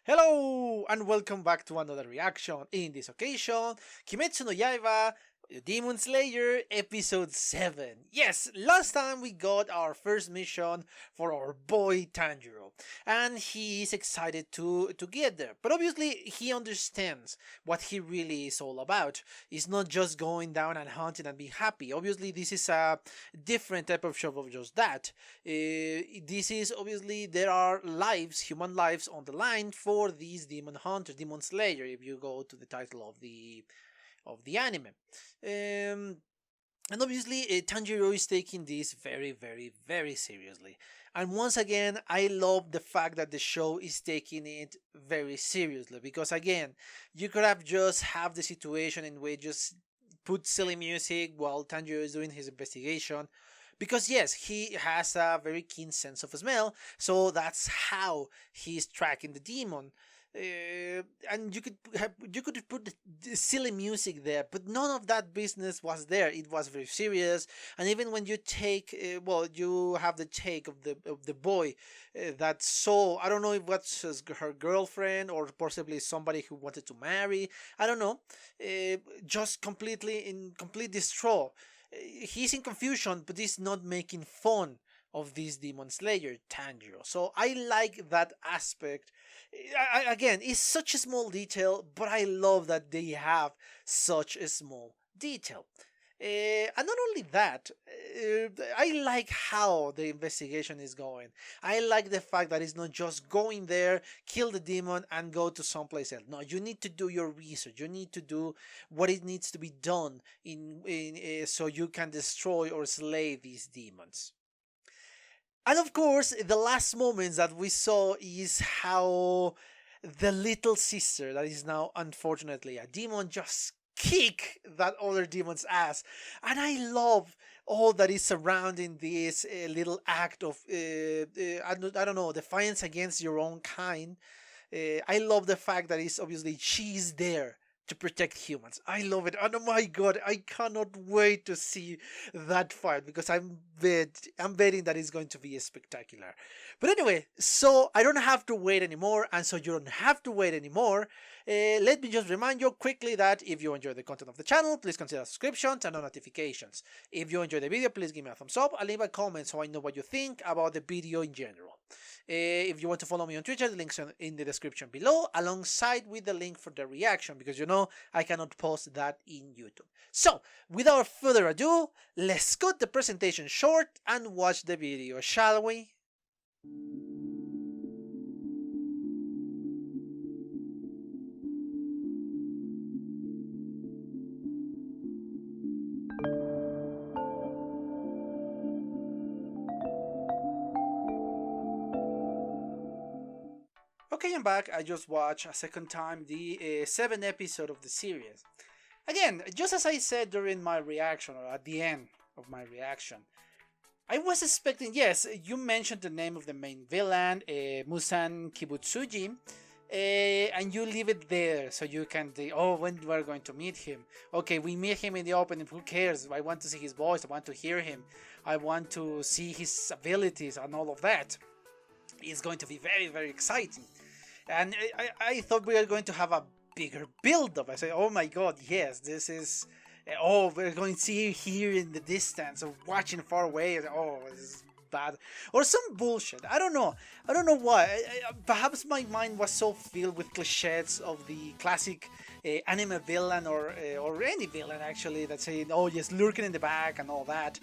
Hello and welcome back to another reaction. In this occasion, Kimetsu no Yaiba Demon Slayer episode 7. Yes, last time we got our first mission for our boy Tanjiro, and he is excited to get there. But obviously he understands what he really is all about. It's not just going down and hunting and being happy. Obviously this is a different type of show of just that. This is obviously there are lives, human lives on the line for these demon hunters, demon slayer, if you go to the title of the anime. And obviously, Tanjiro is taking this very, very, very seriously. And once again, I love the fact that the show is taking it very seriously. Because again, you could have just have the situation in which just put silly music while Tanjiro is doing his investigation. Because yes, he has a very keen sense of smell, so that's how he's tracking the demon. And you could put the silly music there, but none of that business was there. It was very serious, and even when you take, you have the take of the boy that saw, I don't know if that's her girlfriend or possibly somebody who wanted to marry. I don't know. Just completely in complete distraught. He's in confusion, but he's not making fun of this demon slayer Tanjiro. So I like that aspect. Again, it's such a small detail, but I love that they have such a small detail. And not only that, I like how the investigation is going. I like the fact that it's not just going there, kill the demon, and go to someplace else. No, you need to do your research. You need to do what it needs to be done so you can destroy or slay these demons. And of course, the last moments that we saw is how the little sister, that is now unfortunately a demon, just kick that other demon's ass. And I love all that is surrounding this little act of, I don't know, defiance against your own kind. I love the fact that it's obviously she's there to protect humans. I love it. And oh my god, I cannot wait to see that fight because I'm betting that it's going to be spectacular. But anyway, so I don't have to wait anymore, and so you don't have to wait anymore. Let me just remind you quickly that if you enjoy the content of the channel, please consider subscriptions and notifications. If you enjoy the video, please give me a thumbs up and leave a comment so I know what you think about the video in general. If you want to follow me on Twitter, the links are in the description below, alongside with the link for the reaction, because you know I cannot post that in YouTube. So, without further ado, let's cut the presentation short and watch the video, shall we? Okay, I'm back. I just watched a second time the 7th episode of the series. Again, just as I said during my reaction, or at the end of my reaction, I was expecting, yes, you mentioned the name of the main villain, Muzan Kibutsuji, and you leave it there so you can think, oh, when we're going to meet him. Okay, we meet him in the opening, who cares? I want to see his voice, I want to hear him, I want to see his abilities and all of that. It's going to be very, very exciting. And I thought we were going to have a bigger build-up. I said, oh my god, yes, this is... Oh, we're going to see here in the distance, or watching far away. Oh, this is bad. Or some bullshit. I don't know. I don't know why. Perhaps my mind was so filled with cliches of the classic anime villain, or any villain, actually, that say, oh, yes, lurking in the back and all that.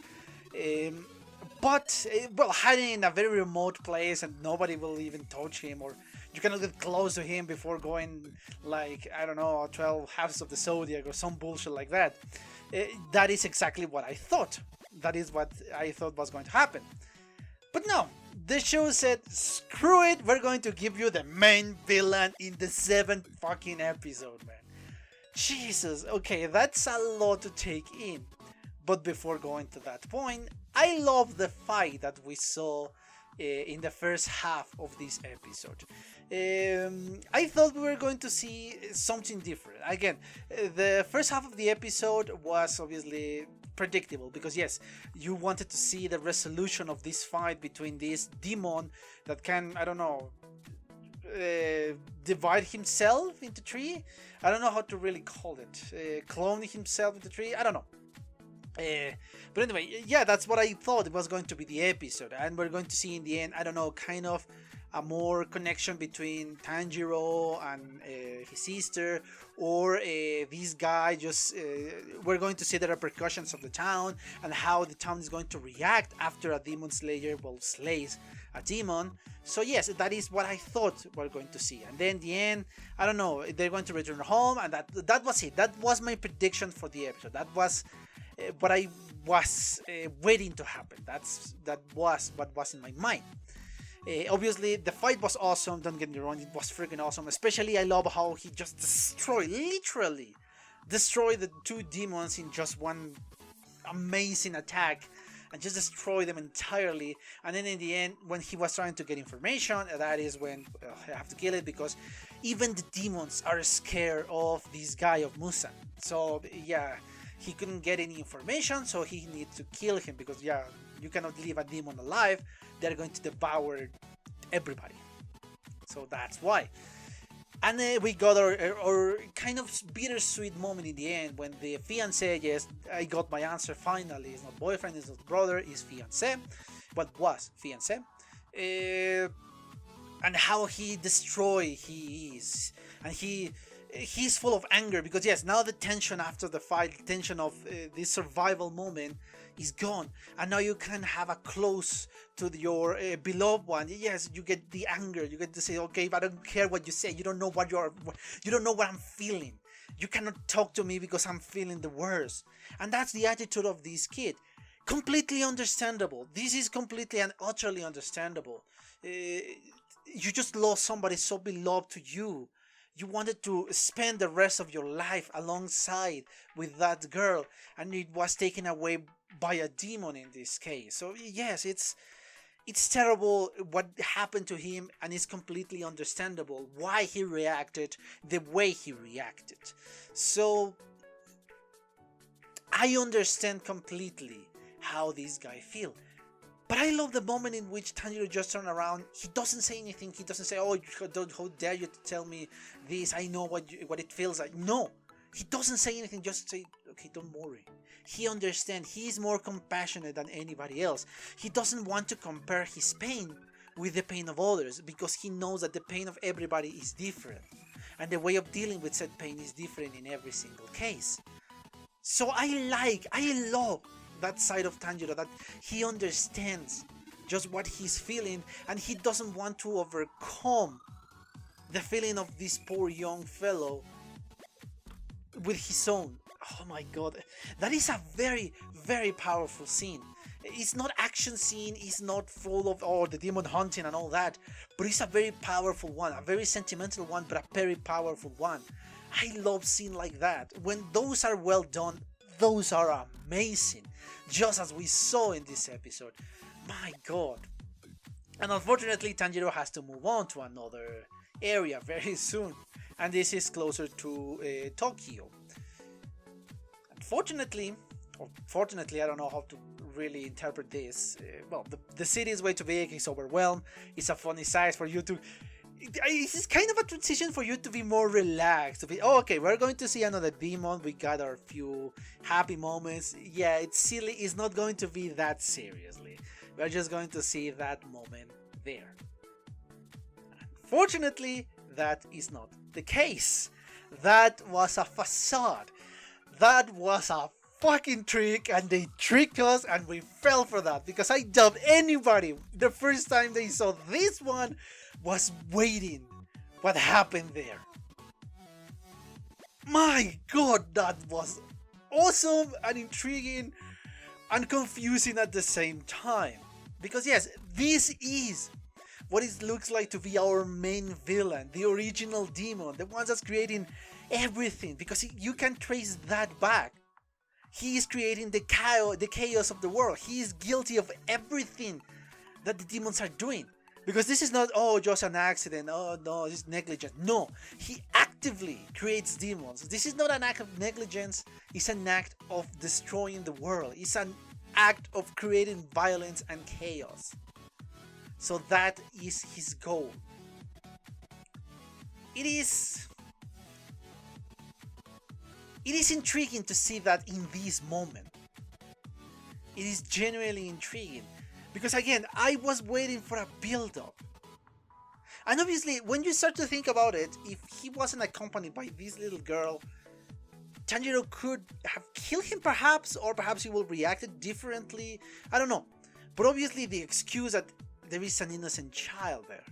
But, well, hiding in a very remote place and nobody will even touch him, or you cannot get close to him before going, like, I don't know, 12 Houses of the Zodiac or some bullshit like that. That is exactly what I thought. That is what I thought was going to happen. But no, the show said, screw it, we're going to give you the main villain in the 7th fucking episode, man. Jesus, okay, that's a lot to take in. But before going to that point, I love the fight that we saw in the first half of this episode. I thought we were going to see something different. Again, the first half of the episode was obviously predictable because yes, you wanted to see the resolution of this fight between this demon that can, I don't know, divide himself into three. I don't know how to really call it. Clone himself into three. I don't know. But anyway, yeah, that's what I thought it was going to be the episode, and we're going to see in the end, I don't know, kind of a more connection between Tanjiro and his sister, or this guy just we're going to see the repercussions of the town and how the town is going to react after a demon slayer slays a demon. So yes, that is what I thought we're going to see. And then the end, I don't know, they're going to return home, and that was it. That was my prediction for the episode. That was what I was waiting to happen. That was what was in my mind. Obviously, the fight was awesome. Don't get me wrong, it was freaking awesome. Especially, I love how he just literally destroyed the two demons in just one amazing attack, and just destroy them entirely. And then in the end, when he was trying to get information, that is when I have to kill it, because even the demons are scared of this guy of Muzan. So yeah, he couldn't get any information, so he needs to kill him, because yeah, you cannot leave a demon alive. They're going to devour everybody. So that's why. And we got our kind of bittersweet moment in the end, when the fiancé, yes, I got my answer finally. It's not boyfriend, it's not brother, it's fiancé. What was fiancé. And how he destroyed he is. And he's full of anger, because yes, now the tension after the fight, the tension of this survival moment is gone, and now you can have a close to your beloved one. Yes, you get the anger, you get to say, okay, but I don't care what you say, you don't know you don't know what I'm feeling, you cannot talk to me because I'm feeling the worst. And that's the attitude of this kid. Completely understandable. This is completely and utterly understandable. You just lost somebody so beloved to you. You wanted to spend the rest of your life alongside with that girl, and it was taken away by a demon in this case. So yes, it's terrible what happened to him, and it's completely understandable why he reacted the way he reacted. So I understand completely how this guy feels. But I love the moment in which Tanjiro just turned around. He doesn't say anything. He doesn't say, "Oh, how dare you to tell me this? I know what it feels like." No, he doesn't say anything. Just say, "Okay, don't worry." He understands. He is more compassionate than anybody else. He doesn't want to compare his pain with the pain of others, because he knows that the pain of everybody is different, and the way of dealing with said pain is different in every single case. So I love that side of Tanjiro, that he understands just what he's feeling, and he doesn't want to overcome the feeling of this poor young fellow with his own. Oh my god, that is a very, very powerful scene. It's not action scene, it's not full of the demon hunting and all that, but it's a very powerful one, a very sentimental one, but a very powerful one. I love scenes like that. When those are well done, those are amazing, just as we saw in this episode. My god. And unfortunately, Tanjiro has to move on to another area very soon, and this is closer to Tokyo. Unfortunately, or fortunately, I don't know how to really interpret this. Well, the city is way too big, it's overwhelmed, it's a funny size for you to... It's kind of a transition for you to be more relaxed. To be, oh, okay, we're going to see another demon. We got our few happy moments. Yeah, it's silly. It's not going to be that seriously. We're just going to see that moment there. Unfortunately, that is not the case. That was a facade. That was a fucking trick, and they tricked us, and we fell for that, because I doubt anybody the first time they saw this one was waiting what happened there. My god, that was awesome and intriguing and confusing at the same time. Because yes, this is what it looks like to be our main villain, the original demon, the one that's creating everything, because you can trace that back. He is creating the chaos of the world. He is guilty of everything that the demons are doing. Because this is not, oh, just an accident, oh no, this is negligence. No, he actively creates demons. This is not an act of negligence, it's an act of destroying the world. It's an act of creating violence and chaos. So that is his goal. it is it is intriguing to see that in this moment. It is genuinely intriguing because again, I was waiting for a build-up. And obviously, when you start to think about it, if he wasn't accompanied by this little girl, Tanjiro could have killed him perhaps, or perhaps he will react differently. I don't know. But obviously the excuse that there is an innocent child there.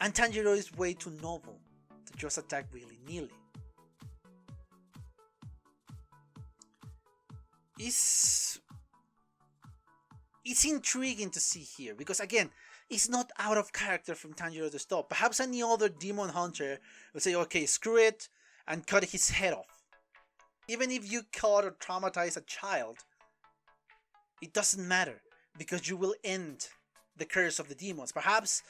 And Tanjiro is way too noble to just attack willy-nilly. It's intriguing to see here because again, it's not out of character from Tanjiro to stop. Perhaps any other demon hunter would say, okay, screw it, and cut his head off. Even if you cut or traumatize a child, it doesn't matter because you will end the curse of the demons. Perhaps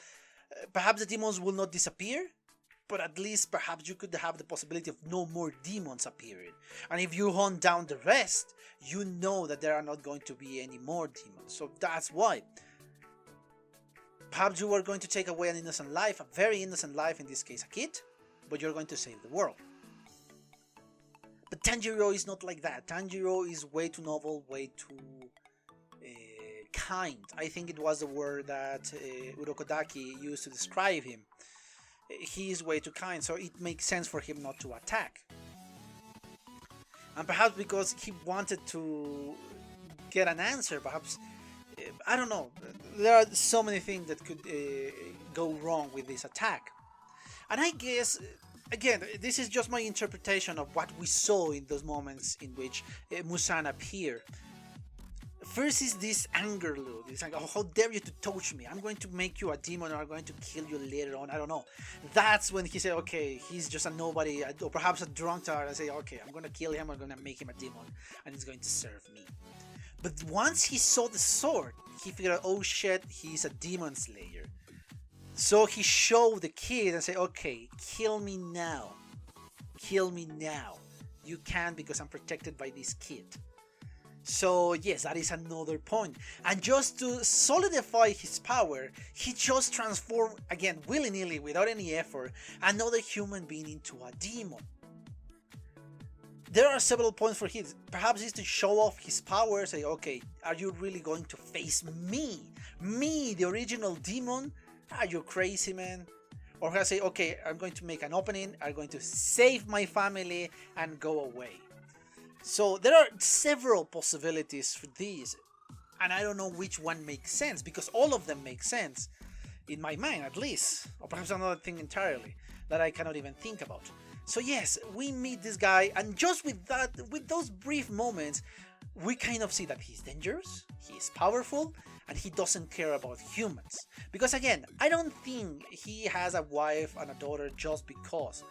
the demons will not disappear, but at least perhaps you could have the possibility of no more demons appearing. And if you hunt down the rest, you know that there are not going to be any more demons. So that's why. Perhaps you are going to take away an innocent life, a very innocent life, in this case a kid, but you're going to save the world. But Tanjiro is not like that. Tanjiro is way too noble, way too kind. I think it was the word that Urokodaki used to describe him. He is way too kind, so it makes sense for him not to attack. And perhaps because he wanted to get an answer, perhaps, I don't know, there are so many things that could go wrong with this attack. And I guess, again, this is just my interpretation of what we saw in those moments in which Muzan appeared. First is this anger look. It's like, oh, how dare you to touch me? I'm going to make you a demon, or I'm going to kill you later on. I don't know. That's when he said, okay, he's just a nobody, or perhaps a drunkard. I say, okay, I'm going to kill him. I'm going to make him a demon, and he's going to serve me. But once he saw the sword, he figured out, oh shit, he's a demon slayer. So he showed the kid and said, okay, kill me now. Kill me now. You can't because I'm protected by this kid. So yes, that is another point. And just to solidify his power, he just transformed, again, willy-nilly, without any effort, another human being into a demon. There are several points for him. Perhaps it's to show off his power, say, okay, are you really going to face me? Me, the original demon? Are you crazy, man? Or I say, okay, I'm going to make an opening, I'm going to save my family and go away. So there are several possibilities for these, and I don't know which one makes sense, because all of them make sense, in my mind at least, or perhaps another thing entirely that I cannot even think about. So yes, we meet this guy, and just with those brief moments, we kind of see that he's dangerous, he's powerful, and he doesn't care about humans. Because again, I don't think he has a wife and a daughter just because.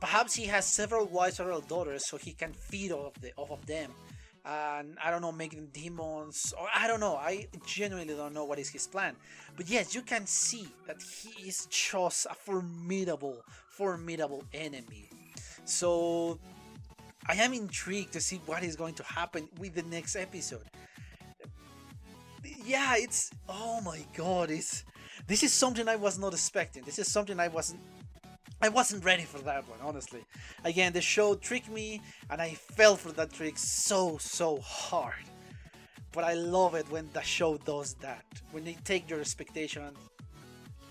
Perhaps he has several wives, several daughters, so he can feed off of them. And I don't know, make them demons, or I don't know, I genuinely don't know what is his plan. But yes, you can see that he is just a formidable enemy. So I am intrigued to see what is going to happen with the next episode. Yeah, it's, oh my god, this is something I was not expecting. This is something I wasn't ready for that one, honestly. Again, the show tricked me, and I fell for that trick so hard. But I love it when the show does that. When they take your expectation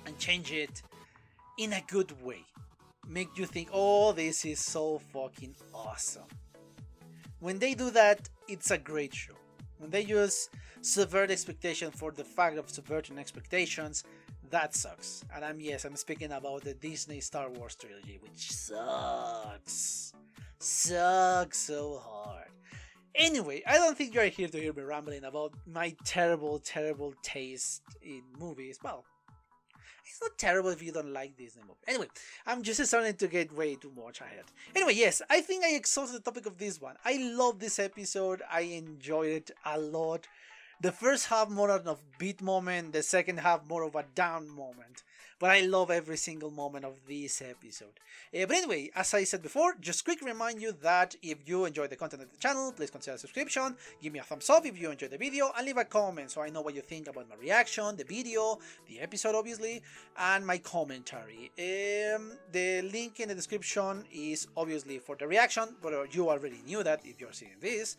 and change it in a good way. Make you think, oh, this is so fucking awesome. When they do that, it's a great show. When they just subvert expectation for the fact of subverting expectations, that sucks. And I'm speaking about the Disney Star Wars trilogy, which sucks so hard. Anyway, I don't think you're here to hear me rambling about my terrible taste in movies. Well, it's not terrible if you don't like Disney movies. Anyway, I'm just starting to get way too much ahead. Anyway, yes, I think I exhausted the topic of this one. I love this episode. I enjoyed it a lot. The first half more of a beat moment, the second half more of a down moment. but I love every single moment of this episode. But anyway, as I said before, just quick remind you that if you enjoy the content of the channel, please consider a subscription, give me a thumbs up if you enjoyed the video, and leave a comment so I know what you think about my reaction, the video, the episode obviously, and my commentary. The link in the description is obviously for the reaction, but you already knew that if you're seeing this.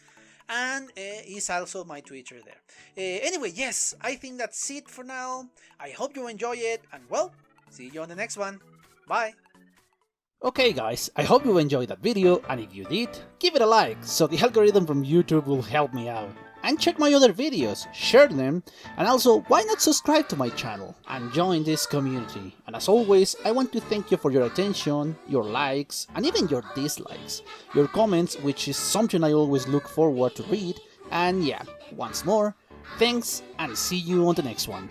And is also my Twitter there. Anyway, yes, I think that's it for now. I hope you enjoy it, and well, see you on the next one. Bye! Okay guys, I hope you enjoyed that video, and if you did, give it a like, so the algorithm from YouTube will help me out. And check my other videos, share them, and also why not subscribe to my channel and join this community. And as always, I want to thank you for your attention, your likes, and even your dislikes, your comments, which is something I always look forward to read. And yeah, once more, thanks and see you on the next one.